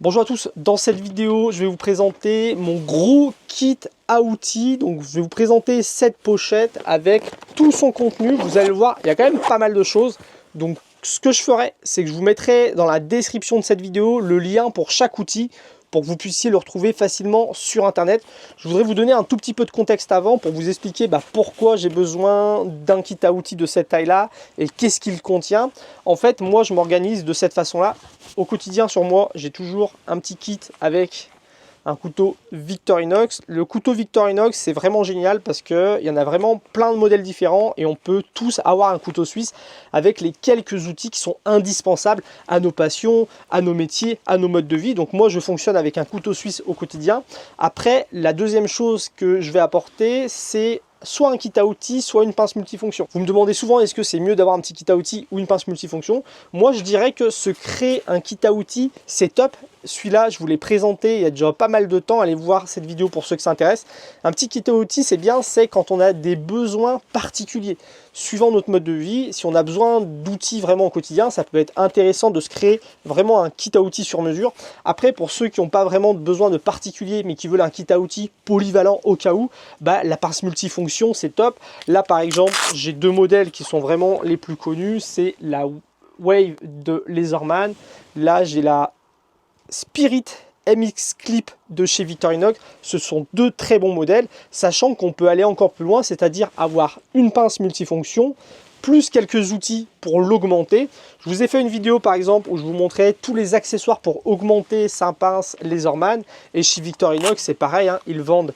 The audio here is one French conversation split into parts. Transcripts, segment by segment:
Bonjour à tous, dans cette vidéo je vais vous présenter mon gros kit à outils. Donc je vais vous présenter cette pochette avec tout son contenu. Vous allez le voir, il y a quand même pas mal de choses. Donc ce que je ferai, c'est que je vous mettrai dans la description de cette vidéo le lien pour chaque outil pour que vous puissiez le retrouver facilement sur internet. Je voudrais vous donner un tout petit peu de contexte avant pour vous expliquer pourquoi j'ai besoin d'un kit à outils de cette taille là et qu'est-ce qu'il contient. En fait, moi je m'organise de cette façon là. Au quotidien sur moi, j'ai toujours un petit kit avec un couteau Victorinox. Le couteau Victorinox, c'est vraiment génial parce qu'il y en a vraiment plein de modèles différents et on peut tous avoir un couteau suisse avec les quelques outils qui sont indispensables à nos passions, à nos métiers, à nos modes de vie. Donc moi, je fonctionne avec un couteau suisse au quotidien. Après, la deuxième chose que je vais apporter, c'est soit un kit à outils, soit une pince multifonction. Vous me demandez souvent, est-ce que c'est mieux d'avoir un petit kit à outils ou une pince multifonction? Moi, je dirais que se créer un kit à outils, c'est top. Celui-là, je vous l'ai présenté il y a déjà pas mal de temps. Allez voir cette vidéo pour ceux qui s'intéressent. Un petit kit à outils, c'est bien, c'est quand on a des besoins particuliers. Suivant notre mode de vie, si on a besoin d'outils vraiment au quotidien, ça peut être intéressant de se créer vraiment un kit à outils sur mesure. Après, pour ceux qui n'ont pas vraiment besoin de particulier, mais qui veulent un kit à outils polyvalent au cas où, la pince multifonction, c'est top. Là, par exemple, j'ai deux modèles qui sont vraiment les plus connus. C'est la Wave de Laserman. Là, j'ai la Spirit MX Clip de chez Victorinox. Ce sont deux très bons modèles, sachant qu'on peut aller encore plus loin, c'est-à-dire avoir une pince multifonction plus quelques outils pour l'augmenter. Je vous ai fait une vidéo par exemple où je vous montrais tous les accessoires pour augmenter sa pince Laserman, et chez Victorinox c'est pareil, ils vendent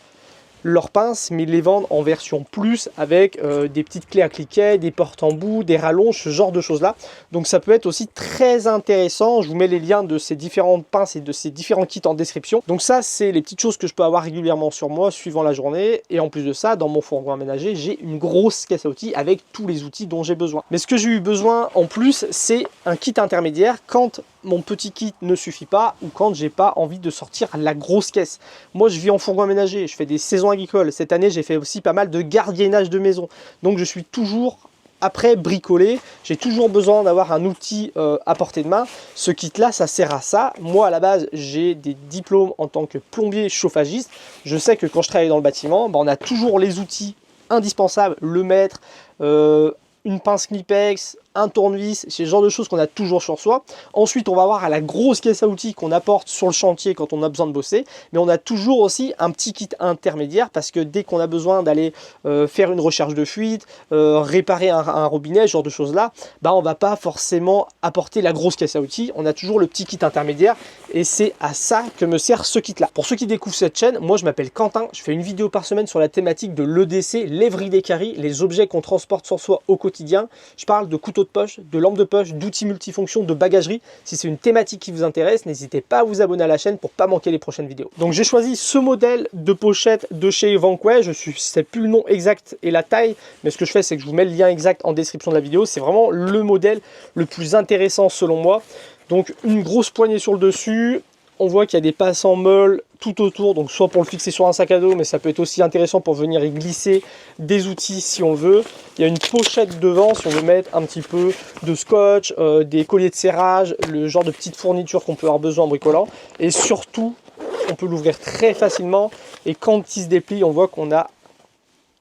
leurs pinces, mais ils les vendent en version plus avec des petites clés à cliquet, des porte-embouts, des rallonges, ce genre de choses là. Donc ça peut être aussi très intéressant. Je vous mets les liens de ces différentes pinces et de ces différents kits en description. Donc ça, c'est les petites choses que je peux avoir régulièrement sur moi suivant la journée. Et en plus de ça, dans mon fourgon aménagé, j'ai une grosse caisse à outils avec tous les outils dont j'ai besoin. Mais ce que j'ai eu besoin en plus, c'est un kit intermédiaire quand mon petit kit ne suffit pas ou quand j'ai pas envie de sortir la grosse caisse. Moi, je vis en fourgon aménagé, je fais des saisons agricoles. Cette année, j'ai fait aussi pas mal de gardiennage de maison. Donc, je suis toujours après bricoler. J'ai toujours besoin d'avoir un outil à portée de main. Ce kit-là, ça sert à ça. Moi, à la base, j'ai des diplômes en tant que plombier chauffagiste. Je sais que quand je travaille dans le bâtiment, on a toujours les outils indispensables. Le mètre, une pince Knipex, un tournevis, c'est le genre de choses qu'on a toujours sur soi. Ensuite, on va voir à la grosse caisse à outils qu'on apporte sur le chantier quand on a besoin de bosser. Mais on a toujours aussi un petit kit intermédiaire parce que dès qu'on a besoin d'aller faire une recherche de fuite, réparer un robinet, ce genre de choses-là, on va pas forcément apporter la grosse caisse à outils. On a toujours le petit kit intermédiaire et c'est à ça que me sert ce kit-là. Pour ceux qui découvrent cette chaîne, moi je m'appelle Quentin. Je fais une vidéo par semaine sur la thématique de l'EDC, l'Everyday Carry, les objets qu'on transporte sur soi au quotidien. Je parle de couteaux de poche, de lampes de poche, d'outils multifonctions, de bagagerie. Si c'est une thématique qui vous intéresse, n'hésitez pas à vous abonner à la chaîne pour pas manquer les prochaines vidéos. Donc j'ai choisi ce modèle de pochette de chez Vanquay. Je ne sais plus le nom exact et la taille, mais ce que je fais, c'est que je vous mets le lien exact en description de la vidéo. C'est vraiment le modèle le plus intéressant selon moi. Donc une grosse poignée sur le dessus. On voit qu'il y a des passants molles tout autour, donc soit pour le fixer sur un sac à dos, mais ça peut être aussi intéressant pour venir y glisser des outils si on veut. Il y a une pochette devant si on veut mettre un petit peu de scotch, des colliers de serrage, le genre de petites fournitures qu'on peut avoir besoin en bricolant. Et surtout, on peut l'ouvrir très facilement et quand il se déplie, on voit qu'on a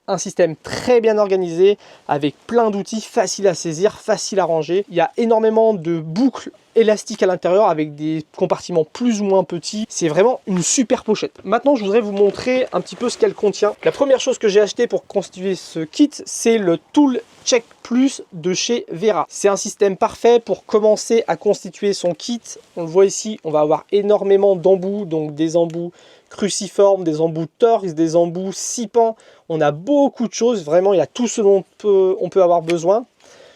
un système très bien organisé avec plein d'outils faciles à saisir, faciles à ranger. Il y a énormément de boucles élastiques à l'intérieur avec des compartiments plus ou moins petits. C'est vraiment une super pochette. Maintenant, je voudrais vous montrer un petit peu ce qu'elle contient. La première chose que j'ai acheté pour constituer ce kit, c'est le Tool Check Plus de chez Vera. C'est un système parfait pour commencer à constituer son kit. On le voit ici, on va avoir énormément d'embouts, donc des embouts cruciformes, des embouts torx, des embouts 6 pans. On a beaucoup de choses, vraiment il y a tout ce dont on peut avoir besoin.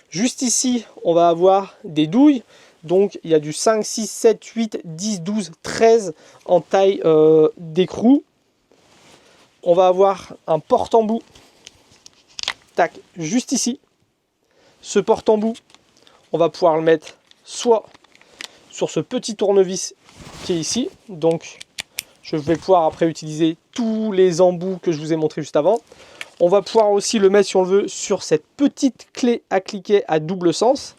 Juste ici, on va avoir des douilles. Donc il y a du 5, 6, 7, 8, 10, 12, 13 en taille d'écrou. On va avoir un porte-embout. Tac, juste ici. Ce porte-embout, on va pouvoir le mettre soit sur ce petit tournevis qui est ici. Donc je vais pouvoir après utiliser tous les embouts que je vous ai montré juste avant. On va pouvoir aussi le mettre si on le veut sur cette petite clé à cliquet à double sens.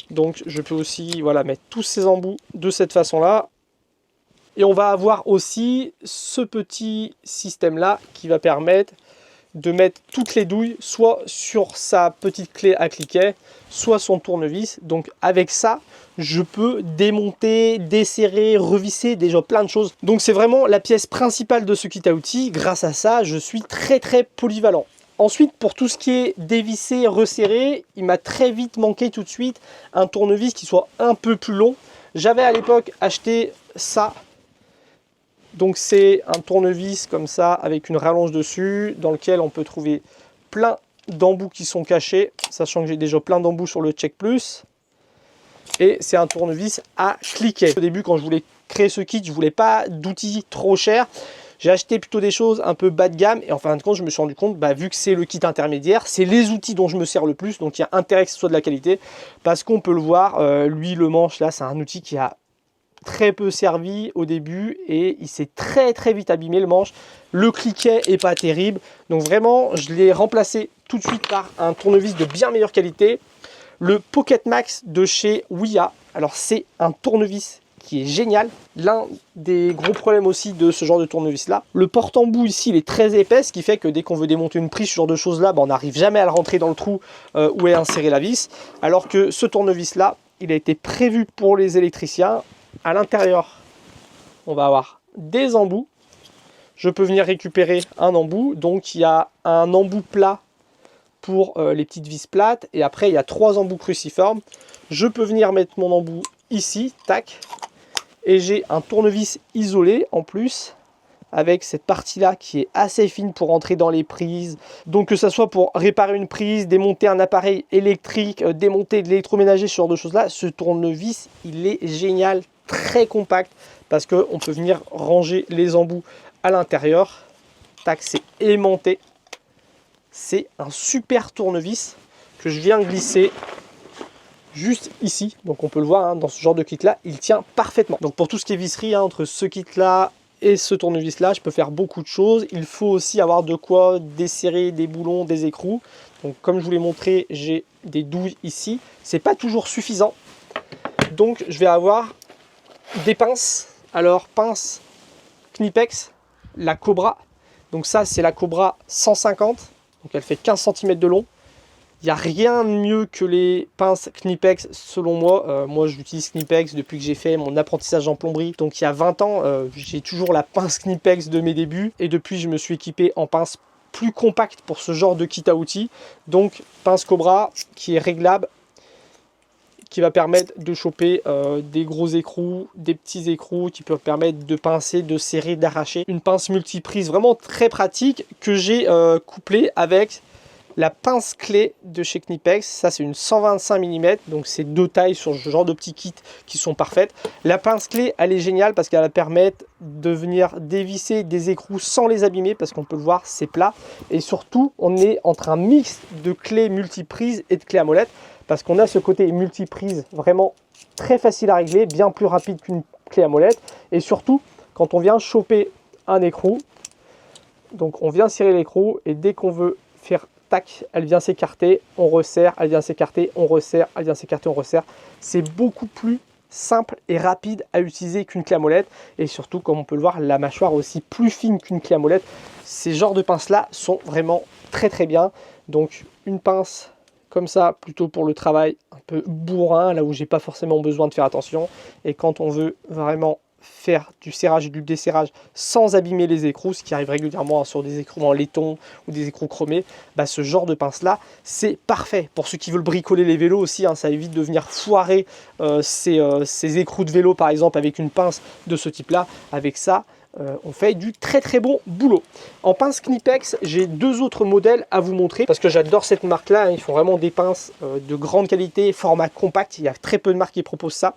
Donc je peux aussi mettre tous ces embouts de cette façon là. Et on va avoir aussi ce petit système là qui va permettre de mettre toutes les douilles soit sur sa petite clé à cliquet, soit son tournevis. Donc avec ça, je peux démonter, desserrer, revisser, déjà plein de choses. Donc c'est vraiment la pièce principale de ce kit à outils. Grâce à ça, je suis très polyvalent. Ensuite, pour tout ce qui est dévisser, resserrer, il m'a très vite manqué tout de suite un tournevis qui soit un peu plus long. J'avais à l'époque acheté ça. Donc c'est un tournevis comme ça avec une rallonge dessus dans lequel on peut trouver plein d'embouts qui sont cachés, sachant que j'ai déjà plein d'embouts sur le Check Plus. Et c'est un tournevis à cliquet. Au début, quand je voulais créer ce kit, je voulais pas d'outils trop chers. J'ai acheté plutôt des choses un peu bas de gamme et en fin de compte, je me suis rendu compte, vu que c'est le kit intermédiaire, c'est les outils dont je me sers le plus. Donc il y a intérêt que ce soit de la qualité parce qu'on peut le voir, lui le manche là, c'est un outil qui a très peu servi au début et il s'est très vite abîmé le manche. Le cliquet est pas terrible, donc vraiment je l'ai remplacé tout de suite par un tournevis de bien meilleure qualité, le Pocket Max de chez Ouya. Alors c'est un tournevis qui est génial. L'un des gros problèmes aussi de ce genre de tournevis là, le porte-embout ici il est très épais, ce qui fait que dès qu'on veut démonter une prise, ce genre de choses là, on n'arrive jamais à le rentrer dans le trou où est insérée la vis, alors que ce tournevis là, il a été prévu pour les électriciens. À l'intérieur, on va avoir des embouts. Je peux venir récupérer un embout. Donc, il y a un embout plat pour les petites vis plates. Et après, il y a 3 embouts cruciformes. Je peux venir mettre mon embout ici. Tac. Et j'ai un tournevis isolé en plus. Avec cette partie-là qui est assez fine pour entrer dans les prises. Donc, que ce soit pour réparer une prise, démonter un appareil électrique, démonter de l'électroménager, ce genre de choses-là. Ce tournevis, il est génial. Très compact parce qu'on peut venir ranger les embouts à l'intérieur. Tac, c'est aimanté. C'est un super tournevis que je viens glisser juste ici. Donc on peut le voir dans ce genre de kit là, il tient parfaitement. Donc pour tout ce qui est visserie, entre ce kit là et ce tournevis là, je peux faire beaucoup de choses. Il faut aussi avoir de quoi desserrer des boulons, des écrous. Donc comme je vous l'ai montré, j'ai des douilles ici. C'est pas toujours suffisant. Donc je vais avoir des pinces, alors pince Knipex, la Cobra, donc ça c'est la Cobra 150, donc elle fait 15 cm de long. Il n'y a rien de mieux que les pinces Knipex selon moi. Moi j'utilise Knipex depuis que j'ai fait mon apprentissage en plomberie, donc il y a 20 ans, j'ai toujours la pince Knipex de mes débuts et depuis je me suis équipé en pince plus compacte pour ce genre de kit à outils. Donc pince Cobra qui est réglable, qui va permettre de choper des gros écrous, des petits écrous, qui peuvent permettre de pincer, de serrer, d'arracher. Une pince multiprise vraiment très pratique que j'ai couplée avec la pince clé de chez Knipex. Ça c'est une 125 mm, donc c'est 2 tailles sur ce genre de petits kits qui sont parfaites. La pince clé elle est géniale parce qu'elle va permettre de venir dévisser des écrous sans les abîmer, parce qu'on peut le voir c'est plat. Et surtout on est entre un mix de clés multiprise et de clés à molette, parce qu'on a ce côté multiprise vraiment très facile à régler, bien plus rapide qu'une clé à molette. Et surtout, quand on vient choper un écrou, donc on vient serrer l'écrou et dès qu'on veut faire tac, elle vient s'écarter, on resserre, elle vient s'écarter, on resserre, elle vient s'écarter, on resserre. C'est beaucoup plus simple et rapide à utiliser qu'une clé à molette. Et surtout, comme on peut le voir, la mâchoire est aussi plus fine qu'une clé à molette. Ces genres de pinces-là sont vraiment très bien. Donc une pince comme ça, plutôt pour le travail un peu bourrin, là où j'ai pas forcément besoin de faire attention. Et quand on veut vraiment faire du serrage et du desserrage sans abîmer les écrous, ce qui arrive régulièrement sur des écrous en laiton ou des écrous chromés, ce genre de pince là c'est parfait. Pour ceux qui veulent bricoler les vélos aussi, ça évite de venir foirer ces écrous de vélo par exemple avec une pince de ce type là. Avec ça on fait du très bon boulot. En pince Knipex, j'ai 2 autres modèles à vous montrer parce que j'adore cette marque là. Ils font vraiment des pinces de grande qualité, format compact. Il y a très peu de marques qui proposent ça.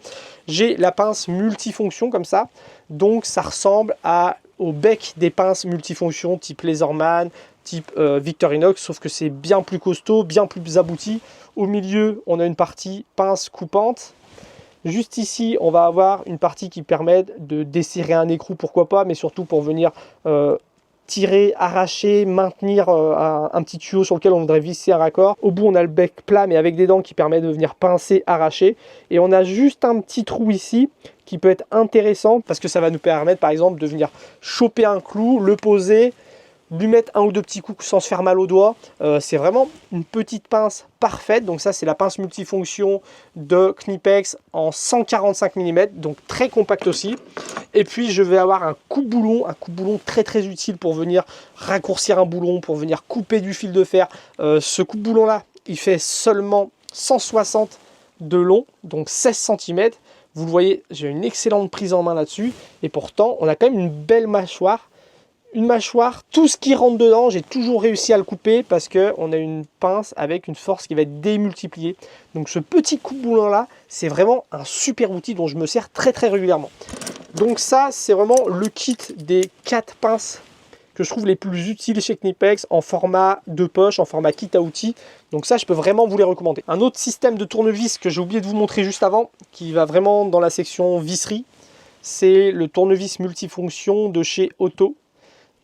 J'ai la pince multifonction comme ça, donc ça ressemble au bec des pinces multifonctions type Laserman, type Victorinox, sauf que c'est bien plus costaud, bien plus abouti. Au milieu on a une partie pince coupante. Juste ici, on va avoir une partie qui permet de desserrer un écrou, pourquoi pas, mais surtout pour venir tirer, arracher, maintenir un petit tuyau sur lequel on voudrait visser un raccord. Au bout, on a le bec plat, mais avec des dents qui permettent de venir pincer, arracher. Et on a juste un petit trou ici qui peut être intéressant parce que ça va nous permettre, par exemple, de venir choper un clou, le poser, lui mettre un ou deux petits coups sans se faire mal aux doigts. C'est vraiment une petite pince parfaite. Donc ça, c'est la pince multifonction de Knipex en 145 mm, donc très compact aussi. Et puis je vais avoir un coupe-boulon très très utile pour venir raccourcir un boulon, pour venir couper du fil de fer. Ce coupe-boulon là, il fait seulement 160 de long, donc 16 cm. Vous le voyez, j'ai une excellente prise en main là-dessus. Et pourtant, on a quand même une belle mâchoire. Une mâchoire, tout ce qui rentre dedans, j'ai toujours réussi à le couper parce qu'on a une pince avec une force qui va être démultipliée. Donc ce petit coupe-boulon là, c'est vraiment un super outil dont je me sers très très régulièrement. Donc ça, c'est vraiment le kit des 4 pinces que je trouve les plus utiles chez Knipex en format de poche, en format kit à outils. Donc ça, je peux vraiment vous les recommander. Un autre système de tournevis que j'ai oublié de vous montrer juste avant, qui va vraiment dans la section visserie, c'est le tournevis multifonction de chez Otto.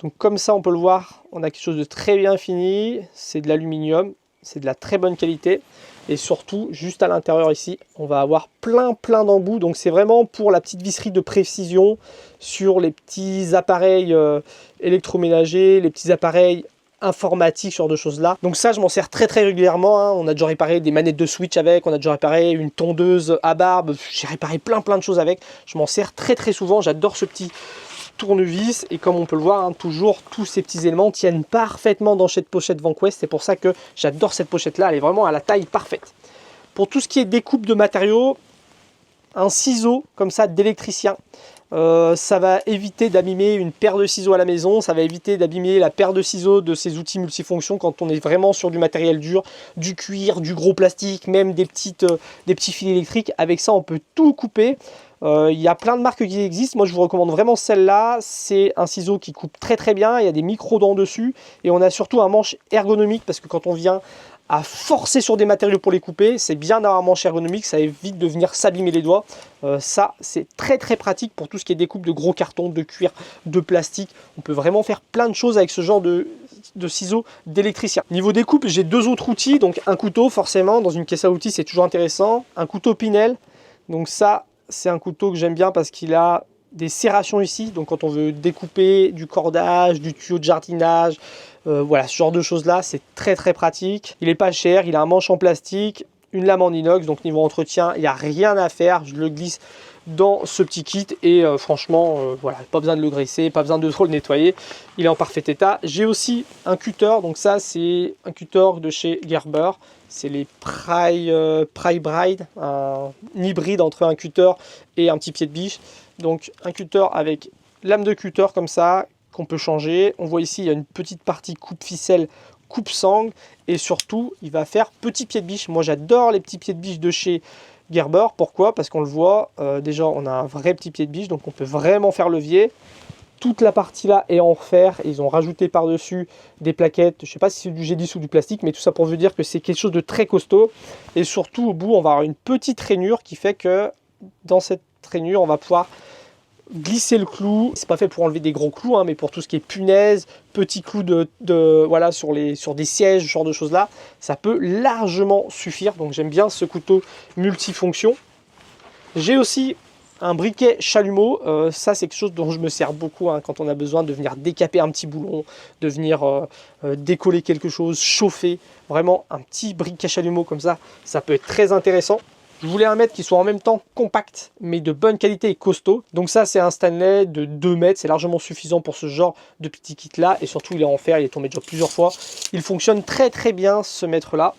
Donc comme ça, on peut le voir, on a quelque chose de très bien fini. C'est de l'aluminium, c'est de la très bonne qualité. Et surtout, juste à l'intérieur ici, on va avoir plein d'embouts. Donc c'est vraiment pour la petite visserie de précision sur les petits appareils électroménagers, les petits appareils informatiques, ce genre de choses là. Donc ça, je m'en sers très régulièrement, hein. On a déjà réparé des manettes de Switch avec, on a déjà réparé une tondeuse à barbe. J'ai réparé plein de choses avec. Je m'en sers très souvent, j'adore ce petit tournevis et comme on peut le voir, hein, toujours tous ces petits éléments tiennent parfaitement dans cette pochette VanQuest. C'est pour ça que j'adore cette pochette là, elle est vraiment à la taille parfaite. Pour tout ce qui est découpe de matériaux, un ciseau comme ça d'électricien, ça va éviter d'abîmer une paire de ciseaux à la maison, ça va éviter d'abîmer la paire de ciseaux de ces outils multifonctions quand on est vraiment sur du matériel dur, du cuir, du gros plastique, même des petits fils électriques. Avec ça, on peut tout couper. Il y a plein de marques qui existent. Moi, je vous recommande vraiment celle-là. C'est un ciseau qui coupe très bien. Il y a des micro-dents dessus. Et on a surtout un manche ergonomique parce que quand on vient à forcer sur des matériaux pour les couper, c'est bien d'avoir un manche ergonomique. Ça évite de venir s'abîmer les doigts. Ça, c'est très pratique pour tout ce qui est découpe de gros cartons, de cuir, de plastique. On peut vraiment faire plein de choses avec ce genre de ciseaux d'électricien. Niveau découpe, j'ai deux autres outils. Donc un couteau, forcément, dans une caisse à outils, c'est toujours intéressant. Un couteau Pinel. Donc ça, c'est un couteau que j'aime bien parce qu'il a des serrations ici. Donc quand on veut découper du cordage, du tuyau de jardinage, voilà, ce genre de choses là, c'est très pratique. Il est pas cher, il a un manche en plastique, une lame en inox, donc niveau entretien, il n'y a rien à faire. Je le glisse dans ce petit kit et franchement, voilà, pas besoin de le graisser, pas besoin de trop le nettoyer. Il est en parfait état. J'ai aussi un cutter, donc ça c'est un cutter de chez Gerber. C'est les Pry Bride, un hybride entre un cutter et un petit pied de biche. Donc un cutter avec lame de cutter comme ça, qu'on peut changer. On voit ici, il y a une petite partie coupe ficelle, coupe sangle. Et surtout, il va faire petit pied de biche. Moi, j'adore les petits pieds de biche de chez Gerber. Pourquoi? Parce qu'on le voit, déjà, on a un vrai petit pied de biche. Donc on peut vraiment faire levier. Toute la partie là est en fer. Ils ont rajouté par-dessus des plaquettes. Je ne sais pas si c'est du G10 ou du plastique, mais tout ça pour vous dire que c'est quelque chose de très costaud. Et surtout, au bout, on va avoir une petite rainure qui fait que dans cette rainure, on va pouvoir glisser le clou. C'est pas fait pour enlever des gros clous, hein, mais pour tout ce qui est punaise, petits clous voilà, sur des sièges, ce genre de choses là, ça peut largement suffire. Donc j'aime bien ce couteau multifonction. J'ai aussi un briquet chalumeau, ça c'est quelque chose dont je me sers beaucoup, hein, quand on a besoin de venir décaper un petit boulon, de venir décoller quelque chose, chauffer. Vraiment un petit briquet chalumeau comme ça peut être très intéressant. Je voulais un mètre qui soit en même temps compact, mais de bonne qualité et costaud. Donc ça, c'est un Stanley de 2 mètres. C'est largement suffisant pour ce genre de petit kit-là. Et surtout, il est en fer. Il est tombé déjà plusieurs fois. Il fonctionne très bien, ce mètre-là.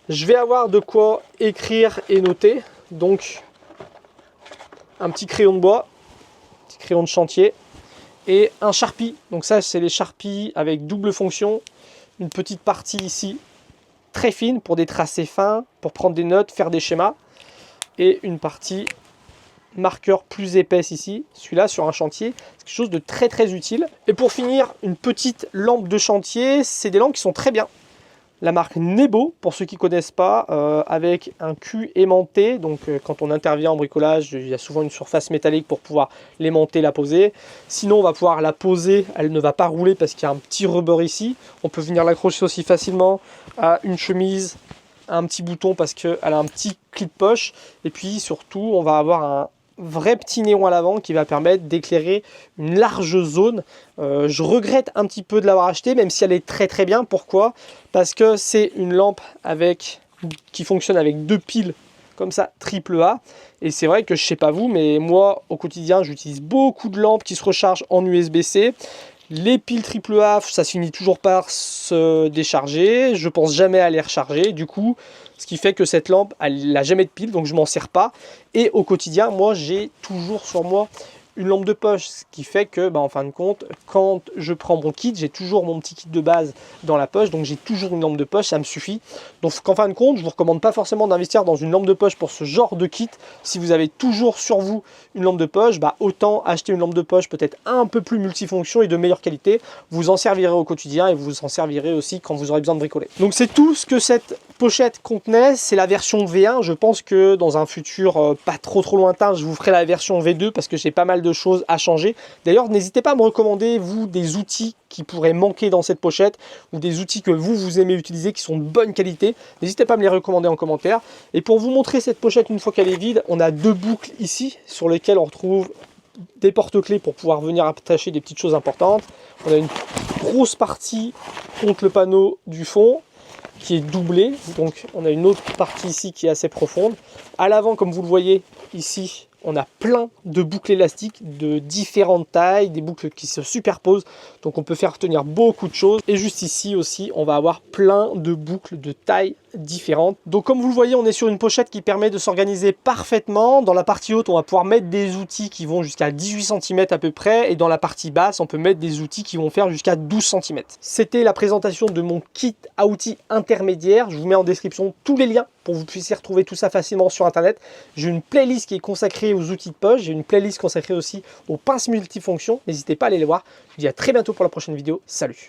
Je vais avoir de quoi écrire et noter. Donc, un petit crayon de bois, petit crayon de chantier et un Sharpie. Donc ça, c'est les Sharpies avec double fonction. Une petite partie ici, très fine pour des tracés fins, pour prendre des notes, faire des schémas. Et une partie marqueur plus épaisse ici. Celui-là sur un chantier, c'est quelque chose de très utile. Et pour finir, une petite lampe de chantier. C'est des lampes qui sont très bien. la marque Nebo, pour ceux qui ne connaissent pas, avec un cul aimanté. Donc quand on intervient en bricolage, il y a souvent une surface métallique pour pouvoir l'aimanter, la poser. Sinon, on va pouvoir la poser, elle ne va pas rouler parce qu'il y a un petit rebord ici. On peut venir l'accrocher aussi facilement à une chemise, à un petit bouton parce qu'elle a un petit clip poche. Et puis surtout, on va avoir un vrai petit néon à l'avant qui va permettre d'éclairer une large zone. Je regrette un petit peu de l'avoir acheté, même si elle est très très bien. Pourquoi? Parce que c'est une lampe qui fonctionne avec 2 piles comme ça, triple A. Et c'est vrai que je sais pas vous, mais moi au quotidien j'utilise beaucoup de lampes qui se rechargent en USB-C. Les piles AAA, ça se finit toujours par se décharger. Je pense jamais à les recharger. Du coup, ce qui fait que cette lampe, elle n'a jamais de pile, donc je m'en sers pas. Et au quotidien, moi, j'ai toujours sur moi une lampe de poche, ce qui fait que, en fin de compte, quand je prends mon kit, j'ai toujours mon petit kit de base dans la poche, donc j'ai toujours une lampe de poche, ça me suffit. Donc en fin de compte, je vous recommande pas forcément d'investir dans une lampe de poche pour ce genre de kit. Si vous avez toujours sur vous une lampe de poche, autant acheter une lampe de poche peut-être un peu plus multifonction et de meilleure qualité. Vous en servirez au quotidien et vous en servirez aussi quand vous aurez besoin de bricoler. Donc c'est tout ce que cette pochette contenait, c'est la version V1. Je pense que dans un futur pas trop lointain, je vous ferai la version V2 parce que j'ai pas mal de choses à changer. D'ailleurs, n'hésitez pas à me recommander, vous, des outils qui pourraient manquer dans cette pochette ou des outils que vous aimez utiliser qui sont de bonne qualité. N'hésitez pas à me les recommander en commentaire. Et pour vous montrer cette pochette une fois qu'elle est vide, on a 2 boucles ici sur lesquelles on retrouve des porte-clés pour pouvoir venir attacher des petites choses importantes. On a une grosse partie contre le panneau du fond qui est doublée. Donc on a une autre partie ici qui est assez profonde. À l'avant, comme vous le voyez ici, on a plein de boucles élastiques de différentes tailles, des boucles qui se superposent, donc on peut faire tenir beaucoup de choses. Et juste ici aussi, on va avoir plein de boucles de tailles différentes. Donc comme vous le voyez, on est sur une pochette qui permet de s'organiser parfaitement. Dans la partie haute, on va pouvoir mettre des outils qui vont jusqu'à 18 cm à peu près, et dans la partie basse, on peut mettre des outils qui vont faire jusqu'à 12 cm. C'était la présentation de mon kit à outils intermédiaire. Je vous mets en description tous les liens pour que vous puissiez retrouver tout ça facilement sur internet. J'ai une playlist qui est consacrée aux outils de poche, j'ai une playlist consacrée aussi aux pinces multifonctions. N'hésitez pas à aller les voir. Je vous dis à très bientôt pour la prochaine vidéo. Salut!